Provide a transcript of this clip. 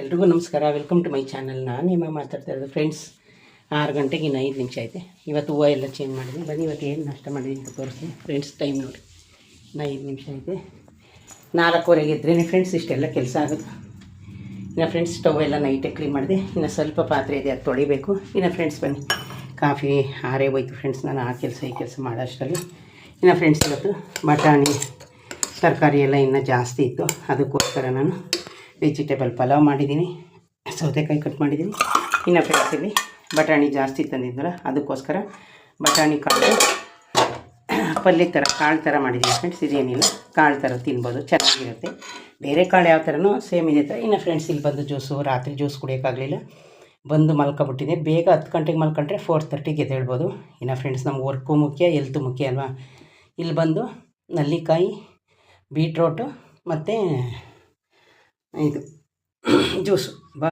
ಎಲ್ರಿಗೂ ನಮಸ್ಕಾರ. Welcome to my channel. ನಾನು ನಿಮ್ಮ ಮಾತಾಡ್ತಾ ಇರೋದು ಫ್ರೆಂಡ್ಸ್. 6 ಗಂಟೆಗೆ ಇನ್ನು 5 ನಿಮಿಷ ಐತೆ. ಇವತ್ತು ಹೂವು ಎಲ್ಲ ಚೇಂಜ್ ಮಾಡಿದ್ದೀನಿ. ಬನ್ನಿ ಇವತ್ತು ಏನು ನಾಷ್ಟ ಮಾಡಿದ್ದೀನಿ ಅಂತ ತೋರಿಸ್ತೀನಿ ಫ್ರೆಂಡ್ಸ್. ಟೈಮ್ ನೋಡಿ, ಇನ್ನು 5 ನಿಮಿಷ ಐತೆ. 4:15 ಇದ್ರೇ ಫ್ರೆಂಡ್ಸ್ ಇಷ್ಟೆಲ್ಲ ಕೆಲಸ ಆಗುತ್ತೆ. ಇನ್ನು ಫ್ರೆಂಡ್ಸ್ ಸ್ಟವ್ ಎಲ್ಲ ನೈಟೇ ಕ್ಲೀನ್ ಮಾಡಿದೆ. ಇನ್ನು ಸ್ವಲ್ಪ ಪಾತ್ರೆ ಇದೆ, ಅದು ತೊಳಿಬೇಕು. ಇನ್ನು ಫ್ರೆಂಡ್ಸ್ ಬನ್ನಿ, ಕಾಫಿ ಆರೇ ಹೋಯ್ತು ಫ್ರೆಂಡ್ಸ್. ನಾನು ಆ ಕೆಲಸ ಈ ಕೆಲಸ ಮಾಡೋ ಅಷ್ಟರಲ್ಲಿ ಇನ್ನು ಫ್ರೆಂಡ್ಸ್ ಇವತ್ತು ಬಟಾಣಿ ತರಕಾರಿ ಎಲ್ಲ ಇನ್ನೂ ಜಾಸ್ತಿ ಇತ್ತು. ಅದಕ್ಕೋಸ್ಕರ ನಾನು ವೆಜಿಟೇಬಲ್ ಪಲಾವ್ ಮಾಡಿದ್ದೀನಿ. ಸೌತೆಕಾಯಿ ಕಟ್ ಮಾಡಿದ್ದೀನಿ. ಇನ್ನು ಫ್ರೆಂಡ್ಸ್ ಇಲ್ಲಿ ಬಟಾಣಿ ಜಾಸ್ತಿ ತಂದಿದ್ನಲ್ಲ, ಅದಕ್ಕೋಸ್ಕರ ಬಟಾಣಿ ಕಾಳು ಪಲ್ಯ ಥರ ಕಾಳು ಥರ ಮಾಡಿದ್ದೀನಿ ಫ್ರೆಂಡ್ಸ್. ಇದೇನಿಲ್ಲ, ಕಾಳು ಥರ ತಿನ್ಬೋದು, ಚೆನ್ನಾಗಿರುತ್ತೆ. ಬೇರೆ ಕಾಳು ಯಾವ ಥರನೋ ಸೇಮ್ ಇದೆ ಥರ. ಇನ್ನು ಫ್ರೆಂಡ್ಸ್ ಇಲ್ಲಿ ಬಂದು ರಾತ್ರಿ ಜ್ಯೂಸ್ ಕುಡಿಯೋಕ್ಕಾಗಲಿಲ್ಲ, ಬಂದು ಮಲ್ಕೊಬಿಟ್ಟಿದೆ. ಬೇಗ 10 ಗಂಟೆಗೆ ಮಲ್ಕೊಂಡ್ರೆ 4:30ಗೆ ಎದ್ದೇಳ್ಬೋದು. ಇನ್ನು ಫ್ರೆಂಡ್ಸ್ ನಮ್ಗೆ ವರ್ಕು ಮುಖ್ಯ, ಹೆಲ್ತು ಮುಖ್ಯ ಅಲ್ವಾ. ಇಲ್ಲಿ ಬಂದು ನಲ್ಲಿಕಾಯಿ, ಬೀಟ್ರೋಟು ಮತ್ತು ಇದು ಜ್ಯೂಸು